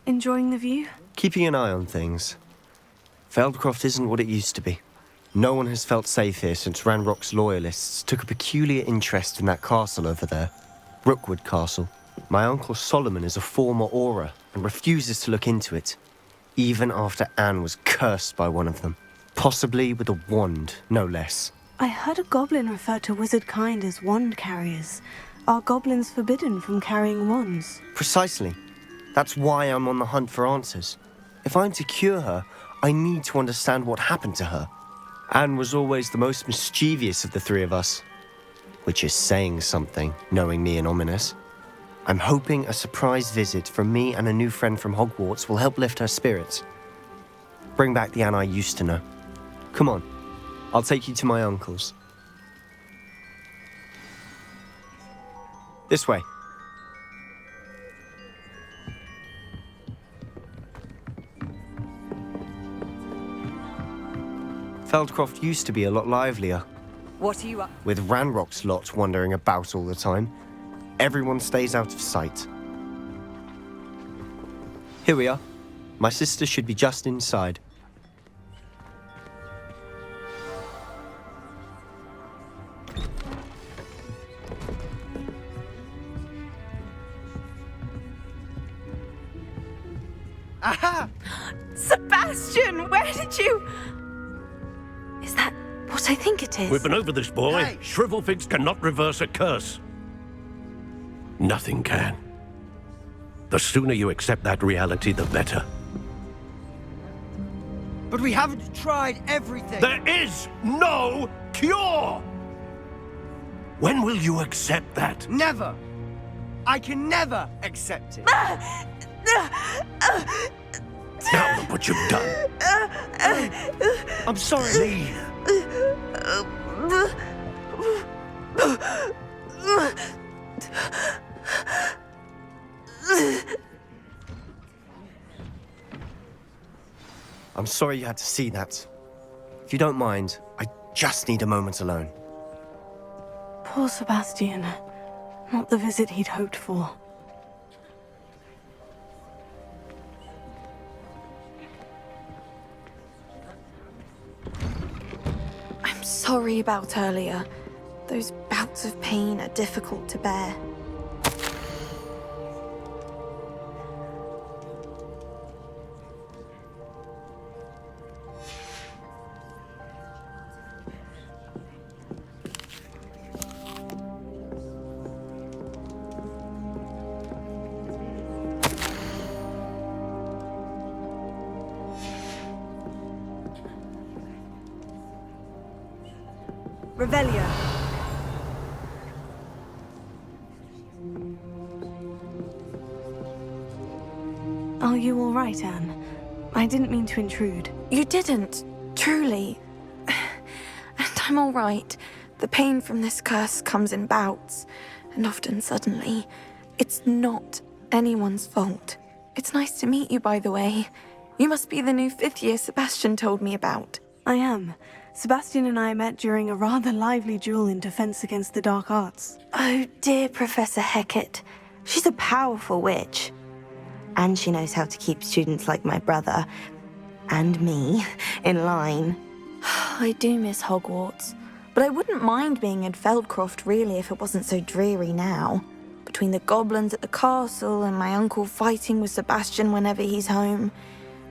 Enjoying the view? Keeping an eye on things. Feldcroft isn't what it used to be. No one has felt safe here since Ranrock's loyalists took a peculiar interest in that castle over there. Rookwood Castle. My uncle Solomon is a former Auror and refuses to look into it, even after Anne was cursed by one of them. Possibly with a wand, no less. I heard a goblin refer to wizard kind as wand carriers. Are goblins forbidden from carrying wands? Precisely. That's why I'm on the hunt for answers. If I'm to cure her, I need to understand what happened to her. Anne was always the most mischievous of the three of us. Which is saying something, knowing me and Ominous. I'm hoping a surprise visit from me and a new friend from Hogwarts will help lift her spirits. Bring back the Anne I used to know. Come on, I'll take you to my uncle's. This way. Feldcroft used to be a lot livelier. What are you up? With Ranrock's lot wandering about all the time, everyone stays out of sight. Here we are. My sister should be just inside. Aha! Sebastian, where did you... Is that what I think it is? We've been over this, boy. Hey. Shrivelfigs cannot reverse a curse. Nothing can. The sooner you accept that reality, the better. But we haven't tried everything. There is no cure! When will you accept that? Never. I can never accept it. Now look what you've done. I'm sorry. Leave. I'm sorry you had to see that. If you don't mind, I just need a moment alone. Poor Sebastian. Not the visit he'd hoped for. I'm sorry about earlier. Those bouts of pain are difficult to bear. Revelio. Are you all right, Anne? I didn't mean to intrude. You didn't, truly. And I'm all right. The pain from this curse comes in bouts, and often suddenly. It's not anyone's fault. It's nice to meet you, by the way. You must be the new 5th year Sebastian told me about. I am. Sebastian and I met during a rather lively duel in defense against the dark arts. Oh, dear Professor Hecat. She's a powerful witch. And she knows how to keep students like my brother, and me, in line. I do miss Hogwarts, but I wouldn't mind being in Feldcroft, really, if it wasn't so dreary now. Between the goblins at the castle and my uncle fighting with Sebastian whenever he's home,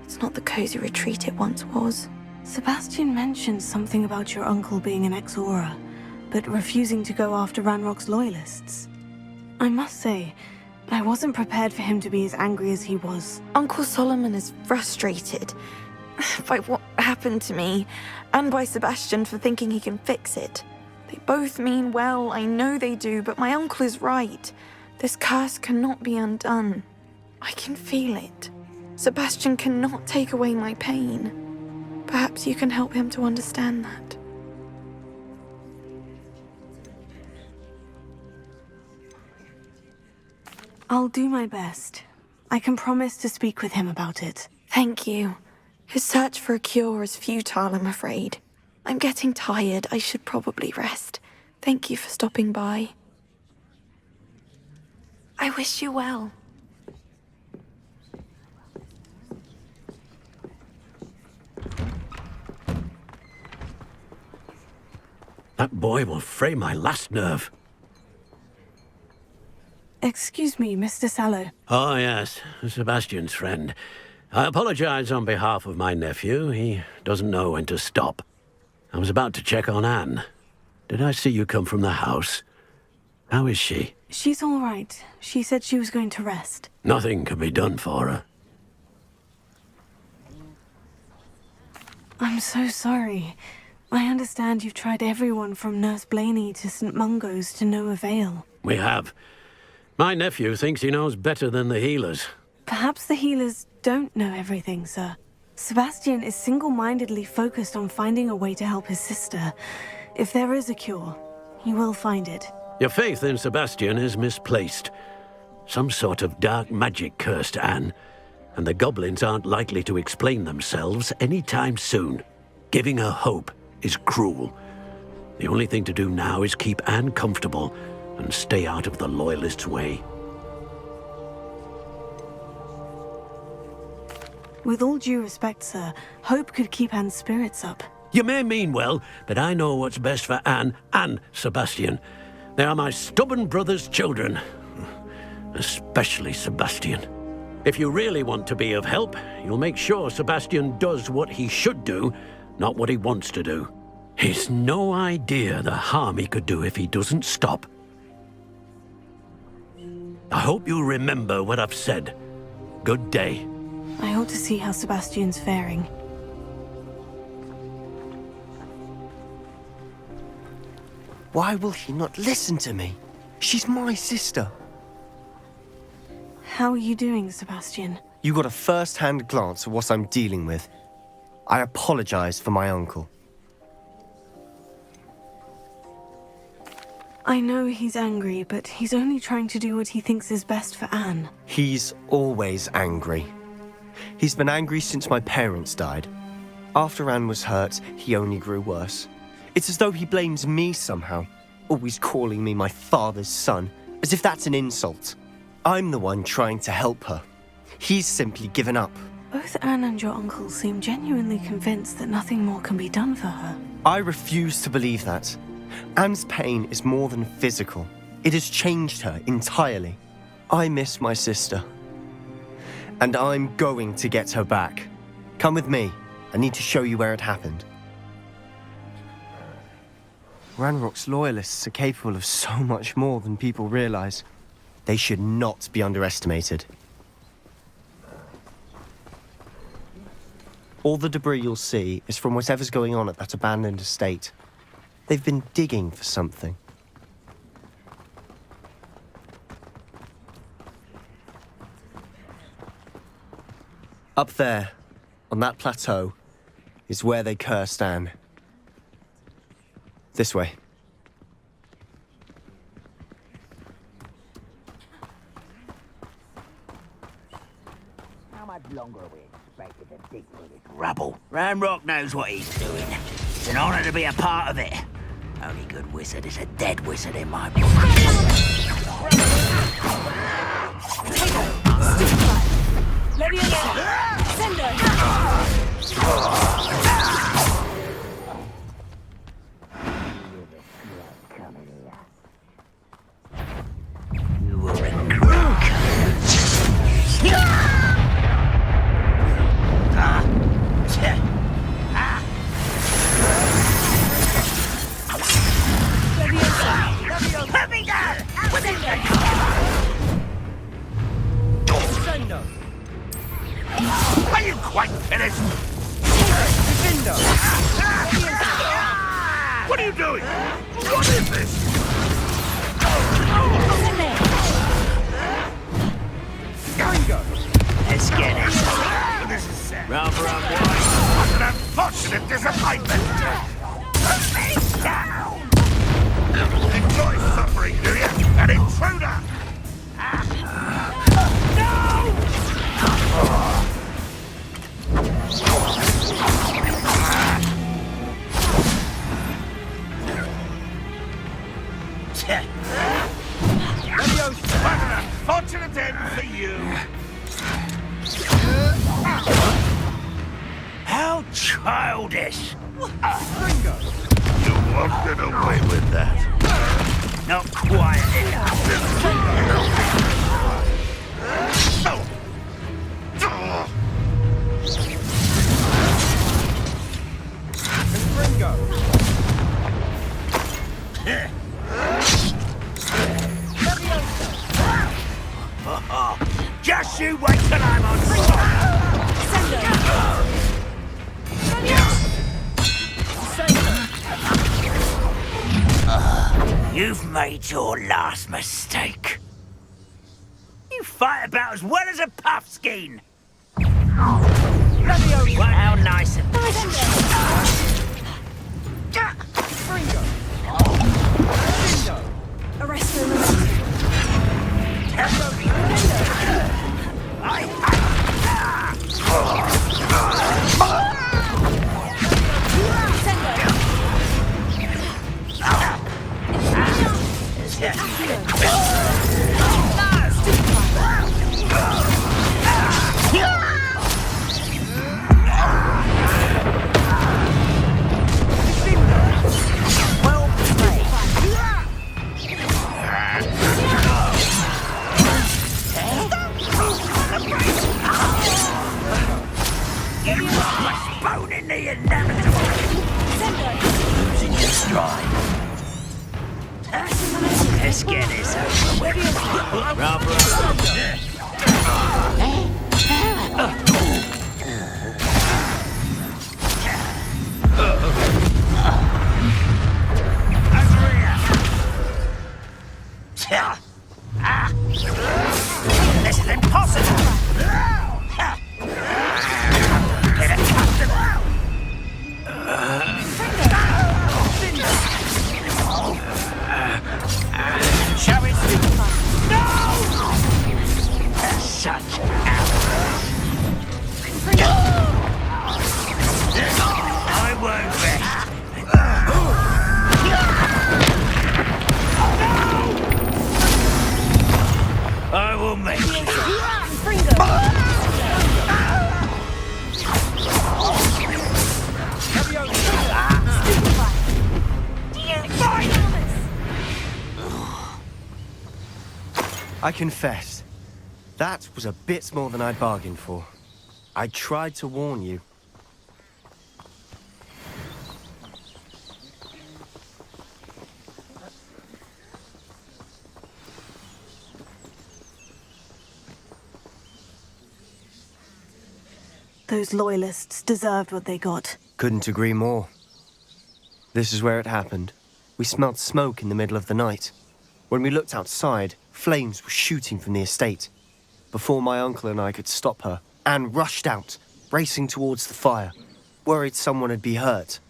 it's not the cozy retreat it once was. Sebastian mentioned something about your uncle being an ex-Auror, but refusing to go after Ranrock's loyalists. I must say, I wasn't prepared for him to be as angry as he was. Uncle Solomon is frustrated by what happened to me, and by Sebastian for thinking he can fix it. They both mean well, I know they do, but my uncle is right. This curse cannot be undone. I can feel it. Sebastian cannot take away my pain. Perhaps you can help him to understand that. I'll do my best. I can promise to speak with him about it. Thank you. His search for a cure is futile, I'm afraid. I'm getting tired. I should probably rest. Thank you for stopping by. I wish you well. boy will fray my last nerve. Excuse me, Mr. Sallow. Oh, yes, Sebastian's friend. I apologize on behalf of my nephew. He doesn't know when to stop. I was about to check on Anne. Did I see you come from the house? How is she? She's all right. She said she was going to rest. Nothing can be done for her. I'm so sorry. I understand you've tried everyone from Nurse Blaney to St. Mungo's to no avail. We have. My nephew thinks he knows better than the healers. Perhaps the healers don't know everything, sir. Sebastian is single-mindedly focused on finding a way to help his sister. If there is a cure, he will find it. Your faith in Sebastian is misplaced. Some sort of dark magic cursed Anne, and the goblins aren't likely to explain themselves anytime soon. Giving her hope is cruel. The only thing to do now is keep Anne comfortable and stay out of the Loyalists' way. With all due respect, sir, hope could keep Anne's spirits up. You may mean well, but I know what's best for Anne and Sebastian. They are my stubborn brother's children. Especially Sebastian. If you really want to be of help, you'll make sure Sebastian does what he should do, not what he wants to do. He's no idea the harm he could do if he doesn't stop. I hope you remember what I've said. Good day. I ought to see how Sebastian's faring. Why will he not listen to me? She's my sister. How are you doing, Sebastian? You got a first-hand glance at what I'm dealing with. I apologize for my uncle. I know he's angry, but he's only trying to do what he thinks is best for Anne. He's always angry. He's been angry since my parents died. After Anne was hurt, he only grew worse. It's as though he blames me somehow, always calling me my father's son, as if that's an insult. I'm the one trying to help her. He's simply given up. Both Anne and your uncle seem genuinely convinced that nothing more can be done for her. I refuse to believe that. Anne's pain is more than physical. It has changed her entirely. I miss my sister. And I'm going to get her back. Come with me. I need to show you where it happened. Ranrock's loyalists are capable of so much more than people realize. They should not be underestimated. All the debris you'll see is from whatever's going on at that abandoned estate. They've been digging for something. Up there, on that plateau, is where they cursed Anne. This way. How much longer are we expected to dig through this rubble? Ranrock knows what he's doing. It's an honor to be a part of it. Only good wizard is a dead wizard in my book. You were a crook. Let me go! Are you quite finished? What are you doing? What is this? Let's get it. This is sad. Rather unwise. What an unfortunate disappointment. Put me down. Enjoy suffering, do you? An intruder! What an unfortunate end for you! How childish! You won't get away with that. Not quite Just you wait till I'm on You've made your last mistake. You fight about as well as a puffskein. How nice of Arrest him. bone in the inevitable. Losing your stride. Let's get this over with. This is impossible. Get accustomed. Shall we see? No! Such I won't rest. I will make I confess, that was a bit more than I'd bargained for. I tried to warn you. Those loyalists deserved what they got. Couldn't agree more. This is where it happened. We smelled smoke in the middle of the night. When we looked outside, flames were shooting from the estate. Before my uncle and I could stop her, Anne rushed out, racing towards the fire, worried someone had been hurt.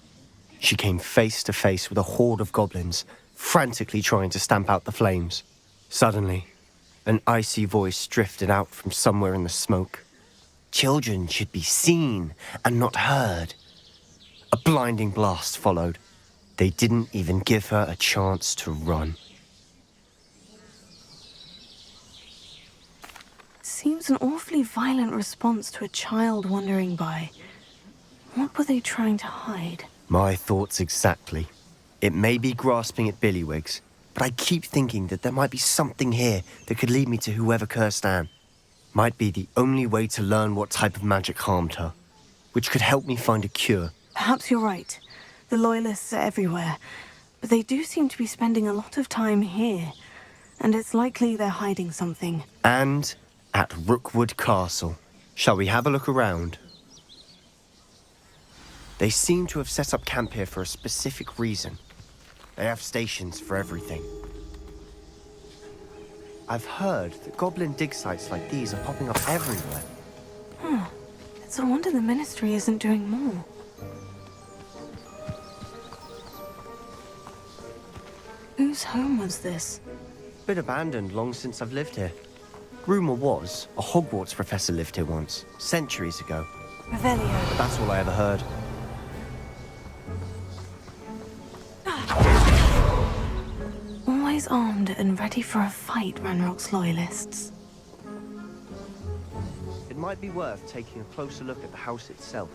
She came face to face with a horde of goblins, frantically trying to stamp out the flames. Suddenly, an icy voice drifted out from somewhere in the smoke. Children should be seen and not heard. A blinding blast followed. They didn't even give her a chance to run. Seems an awfully violent response to a child wandering by. What were they trying to hide? My thoughts exactly. It may be grasping at Billywigs, but I keep thinking that there might be something here that could lead me to whoever cursed Anne. Might be the only way to learn what type of magic harmed her, which could help me find a cure. Perhaps you're right. The Loyalists are everywhere, but they do seem to be spending a lot of time here, and it's likely they're hiding something. And at Rookwood Castle. Shall we have a look around? They seem to have set up camp here for a specific reason. They have stations for everything. I've heard that goblin dig sites like these are popping up everywhere. It's a wonder the Ministry isn't doing more. Whose home was this? Been abandoned long since I've lived here. Rumour was a Hogwarts professor lived here once, centuries ago. Revelio. But that's all I ever heard. Always armed and ready for a fight, Ranrock's Loyalists. It might be worth taking a closer look at the house itself.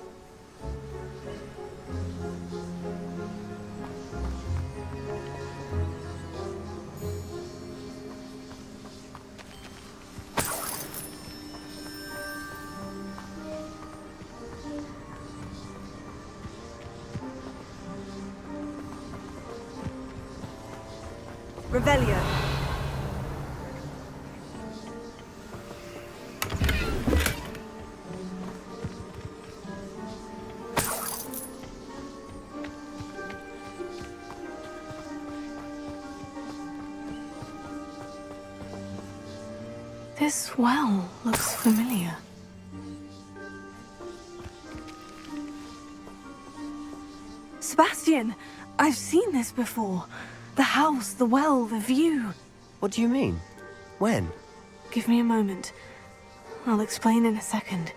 Revelio. This well looks familiar. Sebastian, I've seen this before. The house, the well, the view. What do you mean? When? Give me a moment. I'll explain in a second.